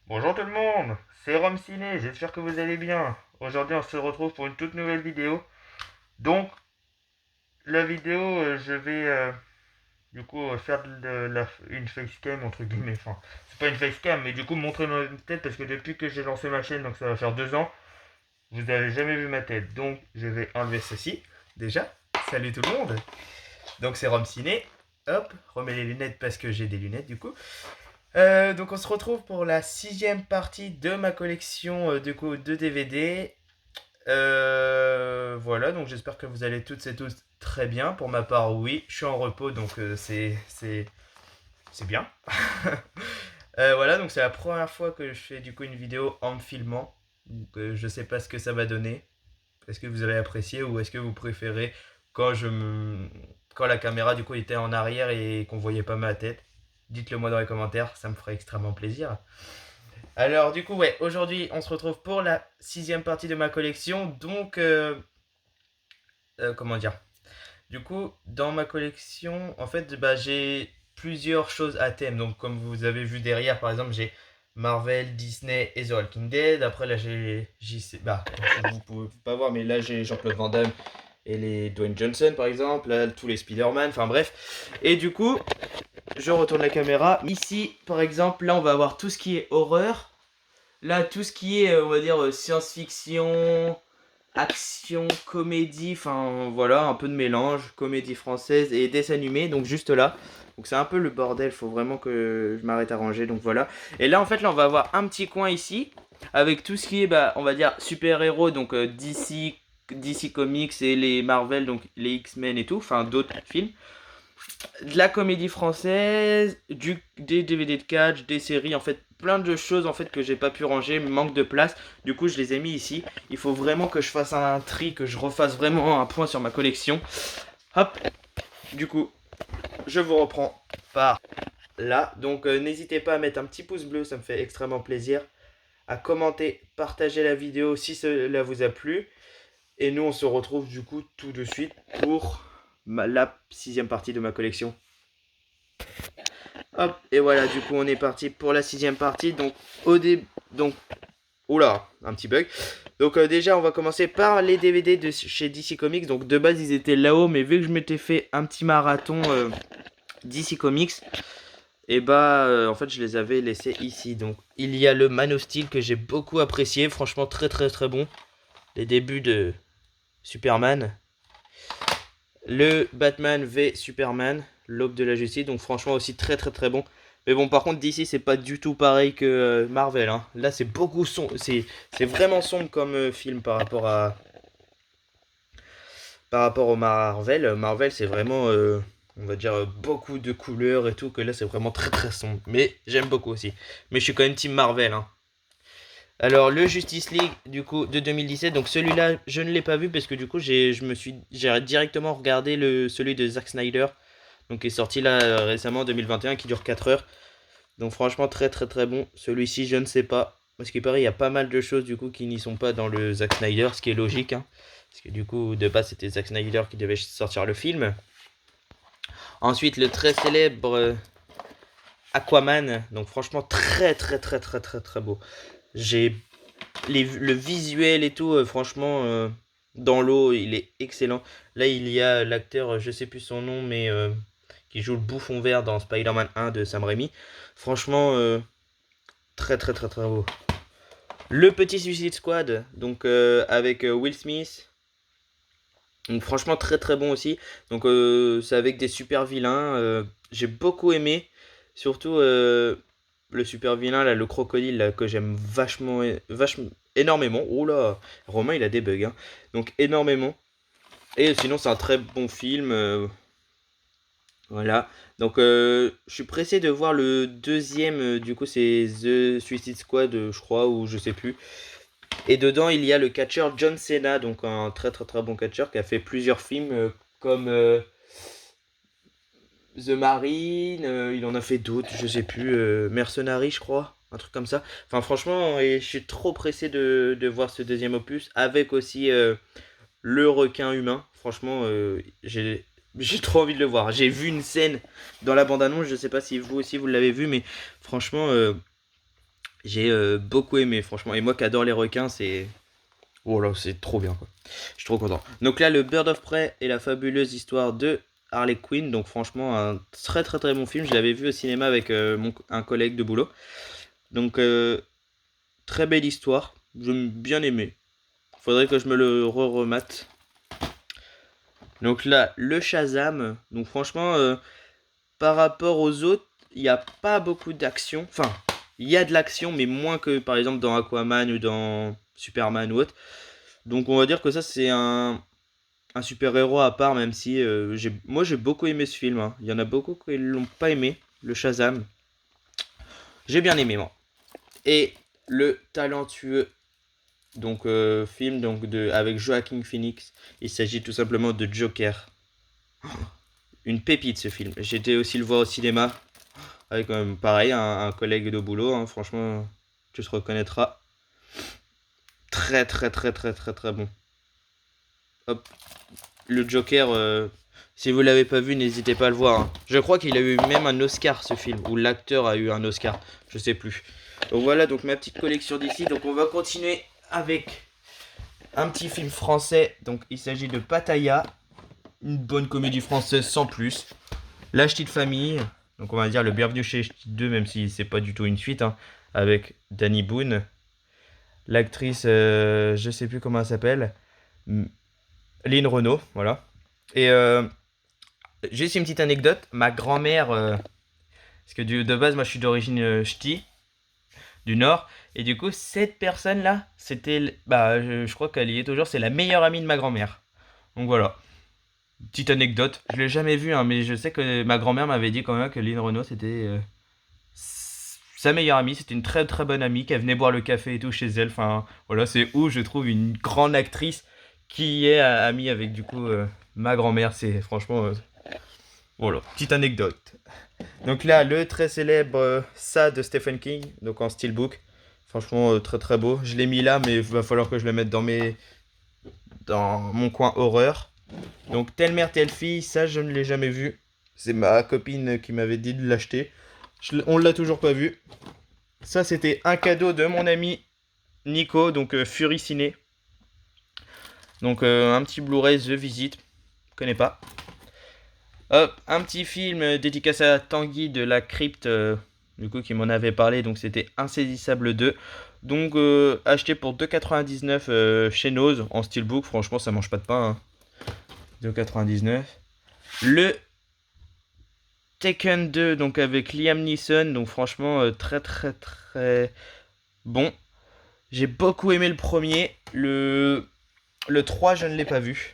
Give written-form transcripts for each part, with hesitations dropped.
Bonjour tout le monde, c'est Rome Ciné, j'espère que vous allez bien. Aujourd'hui on se retrouve pour une toute nouvelle vidéo. Donc la vidéo, je vais du coup faire une facecam entre guillemets. Enfin, c'est pas une facecam, mais du coup montrer ma tête parce que depuis que j'ai lancé ma chaîne, donc ça va faire 2 ans, vous n'avez jamais vu ma tête. Donc je vais enlever ceci déjà. Salut tout le monde. Donc c'est Rome Ciné. Hop, remets les lunettes parce que j'ai des lunettes du coup. Donc on se retrouve pour la sixième partie de ma collection du coup de DVD. Voilà, donc j'espère que vous allez toutes et tous très bien. Pour ma part, oui, je suis en repos, donc c'est bien. Voilà, donc c'est la première fois que je fais du coup une vidéo en me filmant. Donc je sais pas ce que ça va donner. Est-ce que vous avez apprécié ou est-ce que vous préférez quand je me quand la caméra du coup était en arrière et qu'on voyait pas ma tête? Dites-le moi dans les commentaires, ça me ferait extrêmement plaisir. Alors du coup ouais, aujourd'hui on se retrouve pour la sixième partie de ma collection. Donc comment dire? Du coup dans ma collection en fait bah, j'ai plusieurs choses à thème. Donc comme vous avez vu derrière par exemple j'ai Marvel, Disney et The Walking Dead. Après là j'ai bah vous pouvez pas voir mais là j'ai Jean-Claude Van Damme et les Dwayne Johnson par exemple, là, tous les Spider-Man, enfin bref. Et du coup je retourne la caméra. Ici par exemple là on va avoir tout ce qui est horreur. Là, tout ce qui est, on va dire, science-fiction, action, comédie, enfin voilà, un peu de mélange, comédie française et dessin animé, donc juste là. Donc c'est un peu le bordel, faut vraiment que je m'arrête à ranger, donc voilà. Et là, en fait, là, on va avoir un petit coin ici, avec tout ce qui est, bah, on va dire, super-héros, donc DC Comics et les Marvel, donc les X-Men et tout, enfin d'autres films de la comédie française, des DVD de catch, des séries, en fait, plein de choses en fait que j'ai pas pu ranger, manque de place. Du coup, je les ai mis ici. Il faut vraiment que je fasse un tri, que je refasse vraiment un point sur ma collection. Hop, du coup, je vous reprends par là. Donc, n'hésitez pas à mettre un petit pouce bleu, ça me fait extrêmement plaisir. À commenter, partager la vidéo si cela vous a plu. Et nous, on se retrouve du coup tout de suite pour la sixième partie de ma collection. Hop, et voilà, du coup, on est parti pour la sixième partie. Donc, au début. Donc, oula, un petit bug. Donc, déjà, on va commencer par les DVD de chez DC Comics. Donc, de base, ils étaient là-haut, mais vu que je m'étais fait un petit marathon DC Comics, et bah, en fait, je les avais laissés ici. Donc, il y a le Man of Steel que j'ai beaucoup apprécié. Franchement, très, très, très bon. Les débuts de Superman. Le Batman v Superman, l'aube de la justice, donc franchement aussi très très très bon. Mais bon, par contre d'ici c'est pas du tout pareil que Marvel, hein. Là c'est beaucoup sombre, c'est vraiment sombre comme film par rapport au Marvel. Marvel c'est vraiment on va dire beaucoup de couleurs et tout, que là c'est vraiment très très sombre. Mais j'aime beaucoup aussi. Mais je suis quand même team Marvel, hein. Alors le Justice League du coup de 2017, donc celui-là je ne l'ai pas vu parce que du coup j'ai directement regardé celui de Zack Snyder, donc qui est sorti là récemment en 2021, qui dure 4 heures. Donc franchement très très très bon. Celui-ci je ne sais pas, parce qu'il paraît il y a pas mal de choses du coup qui n'y sont pas dans le Zack Snyder, ce qui est logique, hein, parce que du coup de base c'était Zack Snyder qui devait sortir le film. Ensuite le très célèbre Aquaman, donc franchement très très très très très très beau. J'ai le visuel et tout, franchement, dans l'eau, il est excellent. Là, il y a l'acteur, je sais plus son nom, mais qui joue le bouffon vert dans Spider-Man 1 de Sam Raimi. Franchement, très très très très beau. Le petit Suicide Squad, donc avec Will Smith. Donc franchement très très bon aussi. Donc c'est avec des super vilains. J'ai beaucoup aimé. Surtout le super vilain là, le crocodile là, que j'aime vachement énormément. Oh là, Romain il a des bugs, hein. Donc énormément. Et sinon c'est un très bon film. Voilà. Donc je suis pressé de voir le deuxième. Du coup c'est The Suicide Squad, je crois, ou je sais plus. Et dedans, il y a le catcheur John Cena, donc un très très très bon catcheur qui a fait plusieurs films comme The Marine, il en a fait d'autres, je sais plus, Mercenary, je crois, un truc comme ça. Enfin, franchement, et je suis trop pressé de voir ce deuxième opus avec aussi le requin humain. Franchement, j'ai trop envie de le voir. J'ai vu une scène dans la bande-annonce, je sais pas si vous aussi vous l'avez vu, mais franchement, J'ai beaucoup aimé, franchement. Et moi qui adore les requins, c'est... Oh là, c'est trop bien, quoi. Je suis trop content. Donc là, le Bird of Prey et la fabuleuse histoire de Harley Quinn. Donc franchement, un très très très bon film. Je l'avais vu au cinéma avec un collègue de boulot. Donc très belle histoire. J'ai bien aimé. Faudrait que je me le re-remate. Donc là, le Shazam. Donc franchement, par rapport aux autres, il n'y a pas beaucoup d'action. Enfin, il y a de l'action, mais moins que par exemple dans Aquaman ou dans Superman ou autre. Donc on va dire que ça c'est un super-héros à part, même si moi j'ai beaucoup aimé ce film, hein. Il y en a beaucoup qui l'ont pas aimé, le Shazam. J'ai bien aimé moi. Et le talentueux film avec Joaquin Phoenix. Il s'agit tout simplement de Joker. Une pépite ce film. J'étais aussi le voir au cinéma avec pareil un collègue de boulot, hein. Franchement, tu te reconnaîtras. Très très très très très très bon. Hop, le Joker, si vous l'avez pas vu, n'hésitez pas à le voir, hein. Je crois qu'il a eu même un Oscar ce film, ou l'acteur a eu un Oscar, je sais plus. Donc voilà, donc ma petite collection d'ici. Donc on va continuer avec un petit film français. Donc il s'agit de Pattaya, une bonne comédie française sans plus. La Ch'ti de famille, donc on va dire le Bienvenu chez les Ch'tis 2, même si c'est pas du tout une suite, hein, avec Danny Boone. L'actrice, je sais plus comment elle s'appelle, Lynn Renault, voilà. Et juste une petite anecdote, ma grand-mère, parce que de base moi je suis d'origine ch'ti, du Nord, et du coup cette personne-là, c'était, bah je crois qu'elle y est toujours, c'est la meilleure amie de ma grand-mère. Donc voilà, petite anecdote, je l'ai jamais vue, hein, mais je sais que ma grand-mère m'avait dit quand même que Lynn Renault c'était sa meilleure amie, c'était une très très bonne amie, qu'elle venait boire le café et tout chez elle, enfin voilà, c'est où je trouve une grande actrice qui est amie avec du coup ma grand-mère, c'est franchement... voilà, petite anecdote. Donc là, le très célèbre Ça de Stephen King, donc en steelbook. Franchement, très très beau. Je l'ai mis là, mais il va falloir que je le mette dans mon coin horreur. Donc Telle mère, telle fille, ça je ne l'ai jamais vu. C'est ma copine qui m'avait dit de l'acheter. On l'a toujours pas vu. Ça, c'était un cadeau de mon ami Nico, donc Fury Ciné. Donc un petit Blu-ray The Visit. Je connais pas. Hop, un petit film dédicacé à Tanguy de la crypte, du coup, qui m'en avait parlé, donc c'était Insaisissable 2. Donc, acheté pour 2,99 chez Nose en steelbook, franchement, ça mange pas de pain, hein. 2,99. Le Taken 2, donc avec Liam Neeson, donc franchement, très très très bon. J'ai beaucoup aimé le premier. Le 3, je ne l'ai pas vu.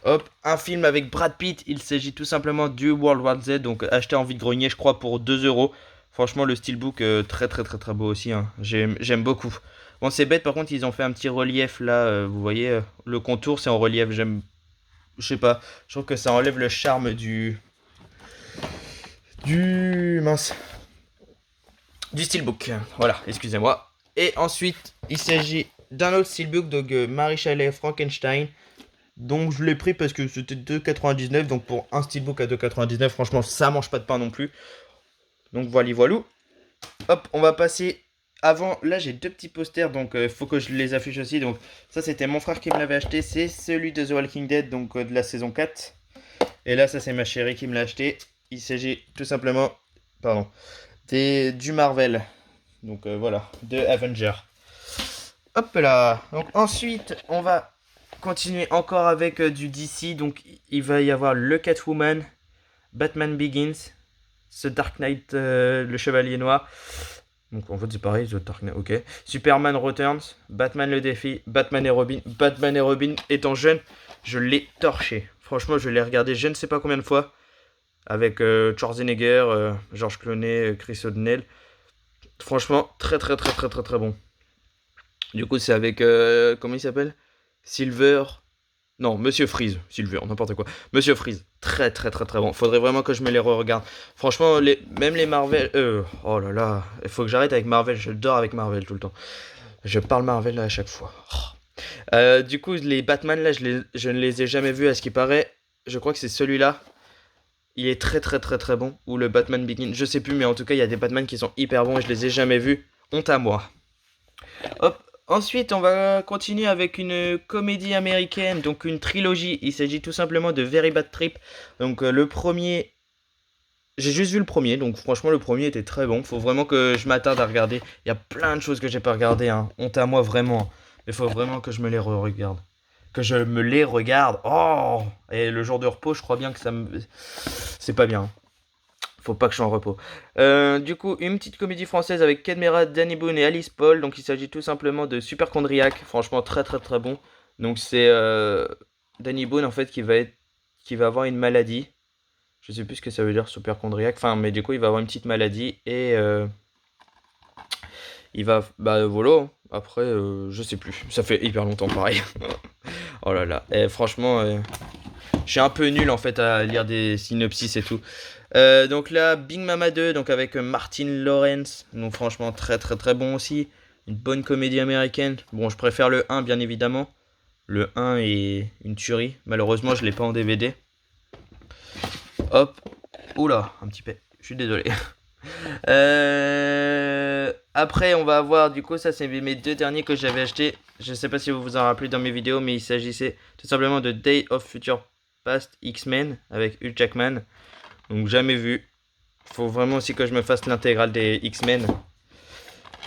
Hop, un film avec Brad Pitt, il s'agit tout simplement du World War Z, donc acheté en vide-grenier, je crois, pour 2 euros. Franchement, le steelbook, très très très très beau aussi, hein. J'aime beaucoup. Bon, c'est bête, par contre, ils ont fait un petit relief là, vous voyez, le contour c'est en relief, je sais pas, je trouve que ça enlève le charme mince, du steelbook. Voilà, excusez-moi. Et ensuite, il s'agit d'un autre steelbook, donc Marie Shelley Frankenstein. Donc je l'ai pris parce que c'était 2,99. Donc pour un steelbook à 2,99, franchement ça mange pas de pain non plus. Donc voilà, voilou. Hop, on va passer avant. Là j'ai deux petits posters, donc il faut que je les affiche aussi. Donc ça c'était mon frère qui me l'avait acheté. C'est celui de The Walking Dead, donc de la saison 4. Et là ça c'est ma chérie qui me l'a acheté. Il s'agit tout simplement, pardon, du Marvel. Donc voilà, de Avenger. Hop là. Donc ensuite on va continuer encore avec du DC. Donc il va y avoir le Catwoman, Batman Begins, The Dark Knight, le Chevalier Noir. Donc en fait c'est pareil, The Dark Knight, ok. Superman Returns, Batman le défi, Batman et Robin. Batman et Robin étant jeune, je l'ai torché. Franchement, je l'ai regardé je ne sais pas combien de fois. Avec Schwarzenegger, George Clooney, Chris O'Donnell. Franchement, très très très très très très bon. Du coup, c'est avec, comment il s'appelle, Silver. Non, Monsieur Freeze, Silver, n'importe quoi. Monsieur Freeze, très très très très bon. Faudrait vraiment que je me les re-regarde. Franchement, même les Marvel. Oh là là, il faut que j'arrête avec Marvel. Je dors avec Marvel tout le temps. Je parle Marvel là à chaque fois. Du coup, les Batman là, je ne les ai jamais vus à ce qui paraît. Je crois que c'est celui-là. Il est très très très très bon. Ou le Batman Begins, je sais plus, mais en tout cas, il y a des Batman qui sont hyper bons et je les ai jamais vus. Honte à moi. Hop. Ensuite, on va continuer avec une comédie américaine, donc une trilogie. Il s'agit tout simplement de Very Bad Trip. Donc le premier, j'ai juste vu le premier, donc franchement le premier était très bon. Faut vraiment que je m'attarde à regarder. Il y a plein de choses que j'ai pas regardées, hein. Honte à moi vraiment. Mais faut vraiment que je me les regarde. Que je me les regarde. Oh. Et le jour de repos, je crois bien que c'est pas bien. Faut pas que je sois en repos. Du coup, une petite comédie française avec Ken Mera, Danny Boone et Alice Paul. Donc il s'agit tout simplement de Superchondriac. Franchement très très très bon. Donc c'est Danny Boone en fait qui va avoir une maladie. Je sais plus ce que ça veut dire superchondriaque. Enfin, mais du coup, il va avoir une petite maladie et il va. Bah voilà. Après, je sais plus. Ça fait hyper longtemps pareil. Oh là là. Et franchement, je suis un peu nul en fait à lire des synopsis et tout. Donc là, Big Mama 2, donc avec Martin Lawrence. Donc franchement, très très très bon aussi. Une bonne comédie américaine. Bon, je préfère le 1 bien évidemment. Le 1 est une tuerie. Malheureusement, je l'ai pas en DVD. Hop. Oula, un petit peu. Je suis désolé. Après, on va avoir, du coup, ça c'est mes deux derniers que j'avais achetés. Je sais pas si vous vous en rappelez dans mes vidéos, mais il s'agissait tout simplement de Day of Future Past X-Men avec Hugh Jackman. Donc jamais vu. Faut vraiment aussi que je me fasse l'intégrale des X-Men.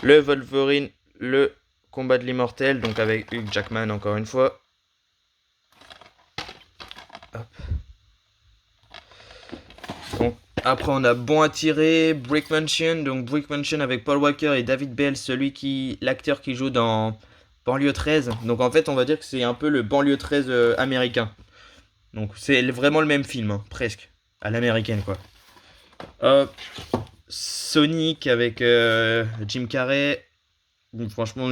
Le Wolverine, le combat de l'immortel, donc avec Hugh Jackman encore une fois. Hop. Donc, après on a Bon à tirer, Brick Mansion, donc Brick Mansion avec Paul Walker et David Bell, l'acteur qui joue dans Banlieue 13. Donc en fait on va dire que c'est un peu le Banlieue 13 américain. Donc c'est vraiment le même film, hein, presque, à l'américaine quoi. Hop. Sonic avec Jim Carrey. Donc, franchement,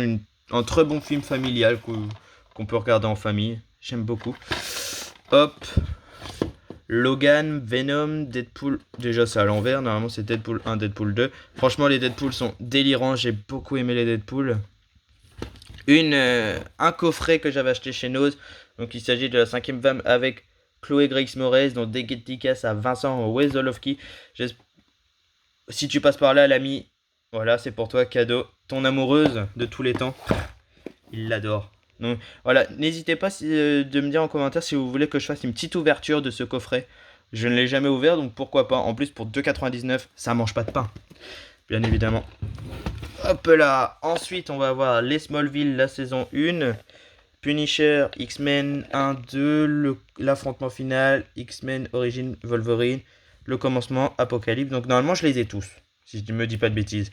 un très bon film familial qu'on peut regarder en famille. J'aime beaucoup. Hop. Logan, Venom, Deadpool. Déjà, c'est à l'envers. Normalement, c'est Deadpool 1, Deadpool 2. Franchement, les Deadpool sont délirants. J'ai beaucoup aimé les Deadpool. Un coffret que j'avais acheté chez Nose. Donc, il s'agit de la 5ème femme avec Chloé Grace Moretz. Donc, des dédicaces à Vincent Wesolowski. Si tu passes par là, l'ami, voilà, c'est pour toi, cadeau. Ton amoureuse de tous les temps, il l'adore. Donc voilà, n'hésitez pas de me dire en commentaire si vous voulez que je fasse une petite ouverture de ce coffret. Je ne l'ai jamais ouvert, donc pourquoi pas. En plus, pour 2,99, ça mange pas de pain, bien évidemment. Hop là. Ensuite, on va avoir les Smallville, la saison 1. Punisher, X-Men 1, 2, l'affrontement final, X-Men Origin Wolverine, le commencement, Apocalypse. Donc normalement je les ai tous, si je me dis pas de bêtises.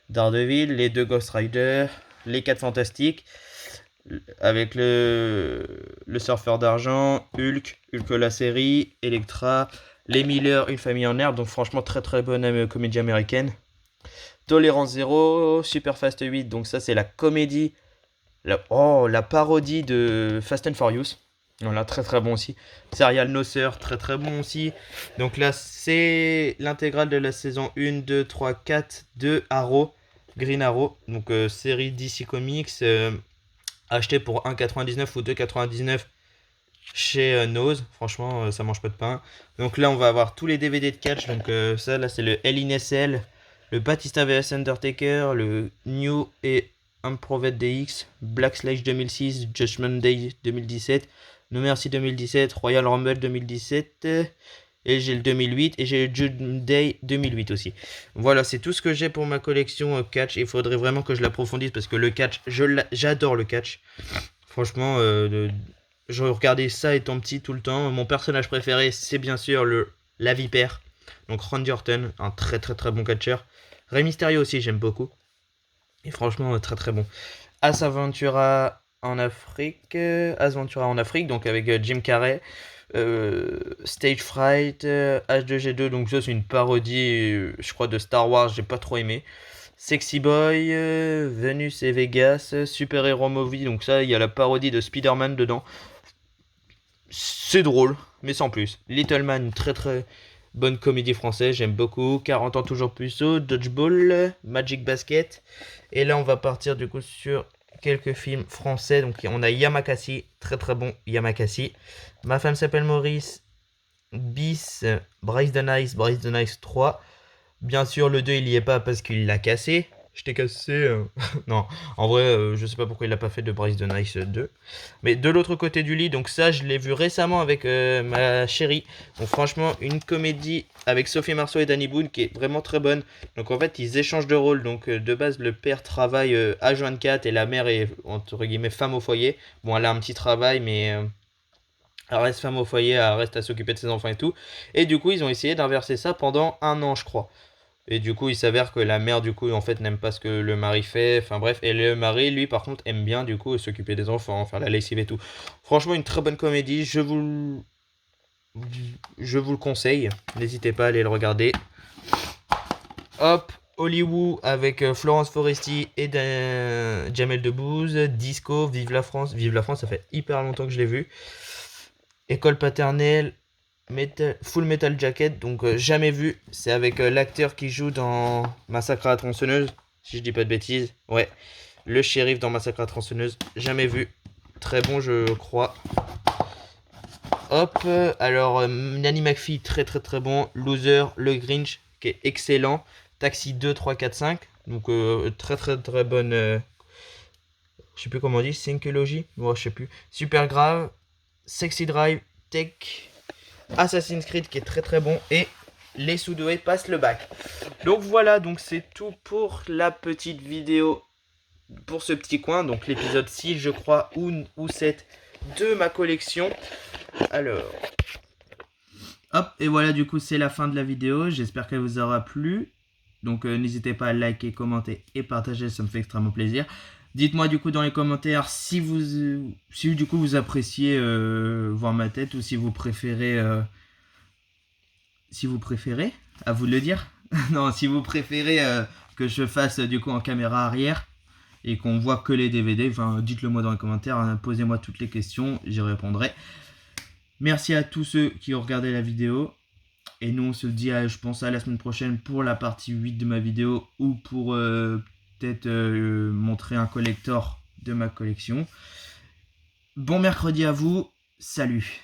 Daredevil, les deux Ghost Rider, les 4 Fantastiques, avec le Surfeur d'argent, Hulk la série, Elektra, les Miller, Une famille en herbe. Donc franchement très très bonne comédie américaine. Tolérance 0, Super Fast 8, donc ça c'est la comédie. La parodie de Fast and Furious. Voilà, très très bon aussi. Serial Nosser, très très bon aussi. Donc là, c'est l'intégrale de la saison 1, 2, 3, 4 de Arrow, Green Arrow. Donc série DC Comics, achetée pour 1,99 ou 2,99 chez Nose. Franchement, ça mange pas de pain. Donc là, on va avoir tous les DVD de catch. Donc ça, là, c'est le Hell in a Cell, le Batista vs Undertaker, le New et Improved DX, Black Slash 2006, Judgment Day 2017, No Mercy 2017, Royal Rumble 2017, et j'ai le 2008, et j'ai le Judgment Day 2008 aussi. Voilà, c'est tout ce que j'ai pour ma collection catch. Il faudrait vraiment que je l'approfondisse parce que le catch, j'adore le catch. Franchement, je regardais ça étant petit tout le temps. Mon personnage préféré, c'est bien sûr la Vipère. Donc Randy Orton, un très très très bon catcheur. Rey Mysterio aussi, j'aime beaucoup. Et franchement, très très bon. Ace Ventura en Afrique. Donc avec Jim Carrey. Stage Fright, H2G2, donc ça c'est une parodie, je crois, de Star Wars, j'ai pas trop aimé. Sexy Boy, Venus et Vegas, Super Hero Movie, donc ça il y a la parodie de Spider-Man dedans. C'est drôle, mais sans plus. Little Man, très très bonne comédie française, j'aime beaucoup. 40 ans toujours puceau, Dodgeball, Magic Basket. Et là on va partir du coup sur quelques films français. Donc on a Yamakasi, très très bon Yamakasi. Ma femme s'appelle Maurice, Bis, Bryce the Nice 3. Bien sûr le 2 il y est pas parce qu'il l'a cassé. je t'ai cassé. Non, en vrai, je sais pas pourquoi il l'a pas fait de Bryce the Nice 2. Mais de l'autre côté du lit, donc ça, je l'ai vu récemment avec ma chérie. Donc franchement, une comédie avec Sophie Marceau et Danny Boone qui est vraiment très bonne. Donc en fait, ils échangent de rôle. Donc de base, le père travaille H24 et la mère est entre guillemets femme au foyer. Bon, elle a un petit travail, mais elle reste femme au foyer, elle reste à s'occuper de ses enfants et tout. Et du coup, ils ont essayé d'inverser ça pendant un an, je crois. Et du coup, il s'avère que la mère, du coup, en fait, n'aime pas ce que le mari fait. Enfin bref, et le mari, lui, par contre, aime bien, du coup, s'occuper des enfants, faire la lessive et tout. Franchement, une très bonne comédie. Je vous le conseille. N'hésitez pas à aller le regarder. Hop, Hollywood avec Florence Foresti et Jamel Debbouze. Disco, Vive la France. Vive la France, ça fait hyper longtemps que je l'ai vu. École paternelle, Full Metal Jacket, donc jamais vu. C'est avec l'acteur qui joue dans Massacre à la tronçonneuse, si je dis pas de bêtises. Ouais, le shérif dans Massacre à la tronçonneuse, jamais vu. Très bon, je crois. Hop, alors Nanny McPhee, très très très bon. Loser, Le Grinch, qui est excellent. Taxi 2, 3, 4, 5. Donc très très très bonne. Je sais plus comment on dit, Syncology. Ouais, je sais plus. Super grave. Sexy Drive, Tech, Assassin's Creed qui est très très bon et les sous-doués passent le bac. Donc voilà, donc c'est tout pour la petite vidéo pour ce petit coin. Donc l'épisode 6 je crois ou 7 de ma collection. Alors, hop, et voilà du coup c'est la fin de la vidéo. J'espère qu'elle vous aura plu. Donc n'hésitez pas à liker, commenter et partager, ça me fait extrêmement plaisir. Dites-moi du coup dans les commentaires si du coup vous appréciez voir ma tête ou si vous préférez, à vous de le dire. Non, si vous préférez que je fasse du coup en caméra arrière et qu'on voit que les DVD, enfin dites-le moi dans les commentaires, hein, posez-moi toutes les questions, j'y répondrai. Merci à tous ceux qui ont regardé la vidéo. Et nous on se dit je pense à la semaine prochaine pour la partie 8 de ma vidéo ou pour peut-être montrer un collector de ma collection. Bon mercredi à vous, salut.